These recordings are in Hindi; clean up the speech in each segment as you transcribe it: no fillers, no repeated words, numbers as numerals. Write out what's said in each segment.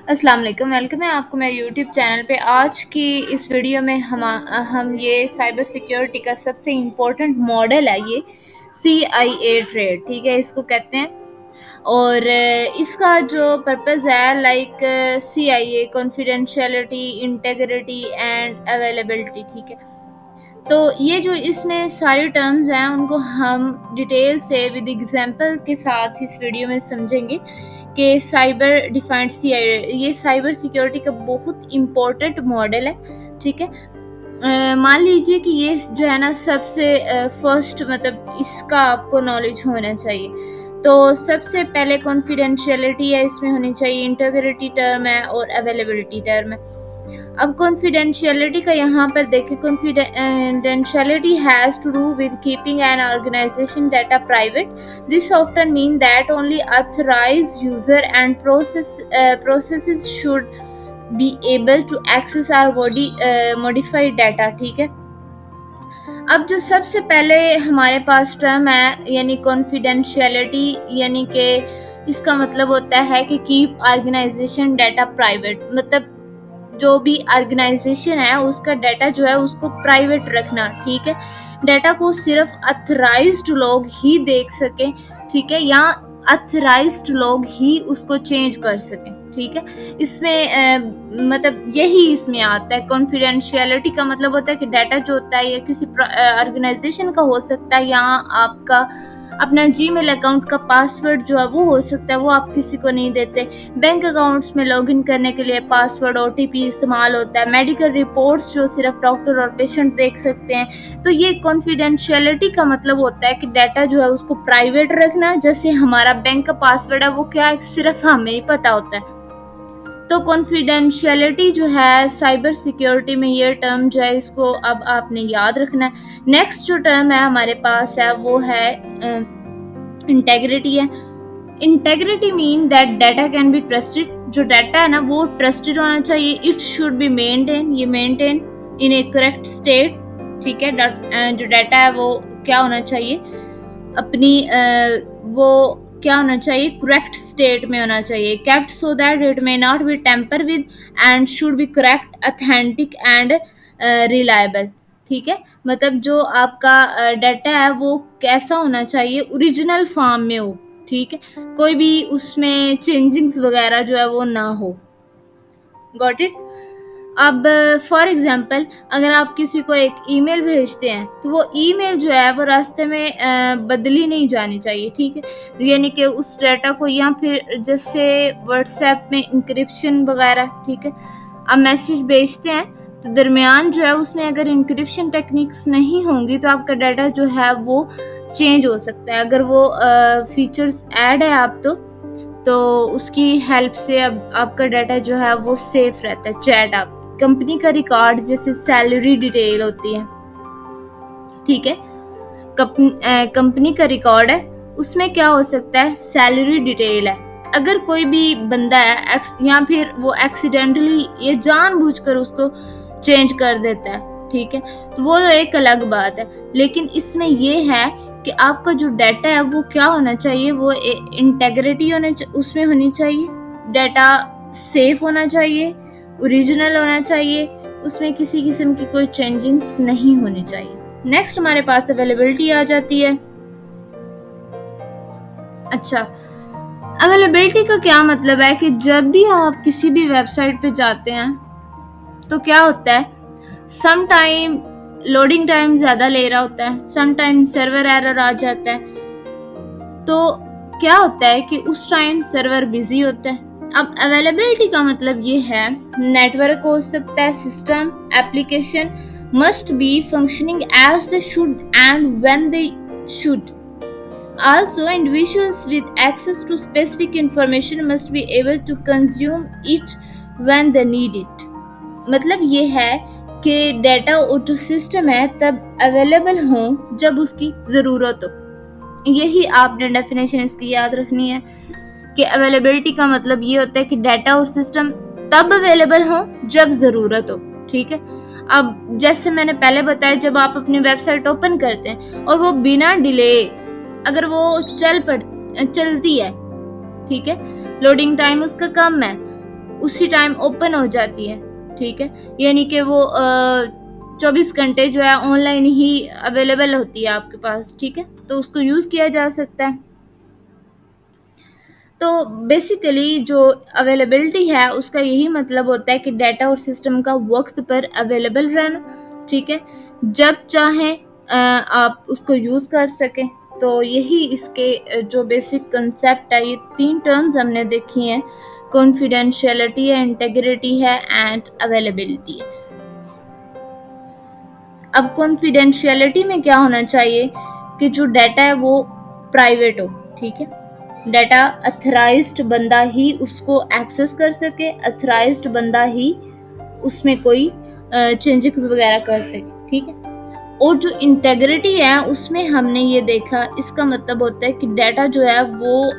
अस्सलाम वालेकुम, वेलकम है आपको मेरे यूट्यूब चैनल पे। आज की इस वीडियो में हम ये साइबर सिक्योरिटी का सबसे इम्पोर्टेंट मॉडल है ये CIA ट्रेड, ठीक है, इसको कहते हैं। और इसका जो पर्पज़ है like CIA confidentiality, integrity and availability, ठीक है। तो ये जो इसमें सारे टर्म्स हैं उनको हम डिटेल से विद एग्जांपल के साथ इस वीडियो में समझेंगे कि साइबर डिफाइंड CIA ये साइबर सिक्योरिटी का बहुत इम्पोर्टेंट मॉडल है, ठीक है। मान लीजिए कि ये जो है ना सबसे फर्स्ट मतलब इसका आपको नॉलेज होना चाहिए। तो सबसे पहले कॉन्फिडेंशियलिटी है, इसमें होनी चाहिए, इंटीग्रिटी टर्म है और अवेलेबिलिटी टर्म है। अब कॉन्फिडेंशियलिटी का यहाँ पर देखें, confidentiality has to do with keeping an organisation data private. This often mean that only authorized user and processes should be able to access our modified data, ठीक है। अब जो सबसे पहले हमारे पास टर्म है यानी कॉन्फिडेंशियलिटी, यानी कि इसका मतलब होता है कि कीप ऑर्गेनाइजेशन डाटा प्राइवेट, मतलब जो भी ऑर्गेनाइजेशन है उसका डाटा जो है उसको प्राइवेट रखना, ठीक है। डाटा को सिर्फ अथराइज्ड लोग ही देख सकें, ठीक है, या अथराइज्ड लोग ही उसको चेंज कर सकें, ठीक है। इसमें मतलब यही इसमें आता है। कॉन्फिडेंशियलिटी का मतलब होता है कि डाटा जो होता है ये किसी ऑर्गेनाइजेशन का हो सकता है, या आपका अपना जीमेल अकाउंट का पासवर्ड जो है वो हो सकता है, वो आप किसी को नहीं देते। बैंक अकाउंट्स में लॉगिन करने के लिए पासवर्ड OTP इस्तेमाल होता है। मेडिकल रिपोर्ट्स जो सिर्फ डॉक्टर और पेशेंट देख सकते हैं। तो ये कॉन्फिडेंशियलिटी का मतलब होता है कि डाटा जो है उसको प्राइवेट रखना। जैसे हमारा बैंक का पासवर्ड है वो क्या है, सिर्फ हमें ही पता होता है। तो कॉन्फिडेंशियलिटी जो है साइबर सिक्योरिटी में ये टर्म जो है इसको अब आपने याद रखना है। नेक्स्ट जो टर्म है हमारे पास है वो है इंटेग्रिटी है। Integrity mean that data can be trusted. जो डाटा है ना वो ट्रस्टेड होना चाहिए। इट शुड बी मेंटेन, ये maintain in A correct state, ठीक है। जो डाटा है वो क्या होना चाहिए, अपनी वो क्या होना चाहिए, करेक्ट स्टेट में होना चाहिए। Kept so that it may not be tamper with and should be correct, authentic and reliable, ठीक है। मतलब जो आपका डाटा है वो कैसा होना चाहिए, ओरिजिनल फॉर्म में हो, ठीक है, कोई भी उसमें चेंजिंग्स वगैरह जो है वो ना हो। Got it. अब फॉर एग्जांपल अगर आप किसी को एक ईमेल भेजते हैं तो वो ईमेल जो है वो रास्ते में बदली नहीं जानी चाहिए, ठीक है। यानी कि उस डाटा को, या फिर जैसे व्हाट्सएप में इंक्रिप्शन वगैरह, ठीक है, आप मैसेज भेजते हैं तो दरमियान जो है उसमें अगर इंक्रिप्शन टेक्निक्स नहीं होंगी तो आपका डाटा जो है वो चेंज हो सकता है। अगर वो फीचर्स ऐड है आप तो उसकी हेल्प से अब आपका डाटा जो है वो सेफ रहता है। चैट आप कंपनी का रिकॉर्ड जैसे सैलरी डिटेल होती है, ठीक है, कंपनी का रिकॉर्ड है, उसमें क्या हो सकता है, सैलरी डिटेल है। अगर कोई भी बंदा है या फिर वो एक्सीडेंटली ये जानबूझकर उसको चेंज कर देता है, ठीक है, तो वो एक अलग बात है। लेकिन इसमें ये है कि आपका जो डाटा है वो क्या होना चाहिए, वो इंटेग्रिटी उसमें होनी चाहिए, डाटा सेफ होना चाहिए, ओरिजिनल होना चाहिए, उसमें किसी किस्म की कोई चेंजिंग्स नहीं होनी चाहिए। नेक्स्ट हमारे पास अवेलेबिलिटी आ जाती है। अच्छा, अवेलेबिलिटी का क्या मतलब है कि जब भी आप किसी भी वेबसाइट पे जाते हैं तो क्या होता है, सम टाइम लोडिंग टाइम ज़्यादा ले रहा होता है, सम टाइम सर्वर एरर आ जाता है। तो क्या होता है कि उस टाइम सर्वर बिजी होता है। अब अवेलेबिलिटी का मतलब ये है, नेटवर्क हो सकता है, system, application must be functioning as they should and when they should. Also, individuals with access to specific information must be able to consume it when they need it. मतलब ये है कि डाटा जो सिस्टम है तब अवेलेबल हो जब उसकी ज़रूरत हो। यही आपने डेफिनेशन इसकी याद रखनी है कि अवेलेबिलिटी का मतलब ये होता है कि डाटा और सिस्टम तब अवेलेबल हो जब ज़रूरत हो, ठीक है। अब जैसे मैंने पहले बताया, जब आप अपनी वेबसाइट ओपन करते हैं और वो बिना डिले अगर वो चलती है, ठीक है, लोडिंग टाइम उसका कम है, उसी टाइम ओपन हो जाती है, ठीक है, यानी कि वो 24 घंटे जो है ऑनलाइन ही अवेलेबल होती है आपके पास, ठीक है, तो उसको यूज़ किया जा सकता है। तो बेसिकली जो अवेलेबिलिटी है उसका यही मतलब होता है कि डाटा और सिस्टम का वक्त पर अवेलेबल रहना, ठीक है, जब चाहें आप उसको यूज़ कर सकें। तो यही इसके जो बेसिक कंसेप्ट है, ये 3 टर्म्स हमने देखी हैं, कॉन्फिडेंशियलिटी है, इंटीग्रिटी है एंड अवेलेबिलिटी है। अब कॉन्फिडेंशियलिटी में क्या होना चाहिए कि जो डाटा है वो प्राइवेट हो, ठीक है, डाटा अथराइज्ड बंदा ही उसको एक्सेस कर सके, अथराइज्ड बंदा ही उसमें कोई चेंजेस वगैरह कर सके, ठीक है। और जो इंटेग्रिटी है उसमें हमने ये देखा, इसका मतलब होता है कि डाटा जो है वो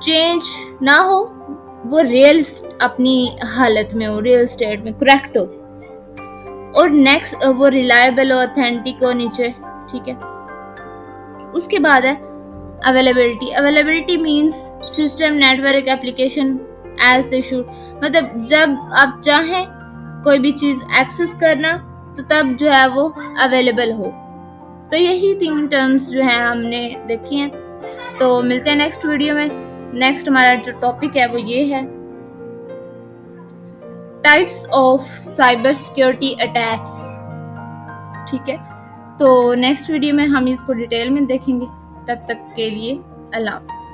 चेंज ना हो, वो रियल अपनी हालत में हो, रियल स्टेट में करेक्ट हो। और नेक्स्ट वो रिलायबल और ऑथेंटिक हो नीचे, ठीक है। उसके बाद है availability. Availability means system, network, application as they should, मतलब जब आप चाहें कोई भी चीज़ एक्सेस करना तो तब जो है वो अवेलेबल हो। तो यही 3 टर्म्स जो है हमने देखी हैं। तो मिलते हैं नेक्स्ट वीडियो में। नेक्स्ट हमारा जो टॉपिक है वो ये है types of cyber security attacks, ठीक है। तो नेक्स्ट वीडियो में हम इसको डिटेल में देखेंगे। तब तक के लिए अल्लाह हाफ़िज़।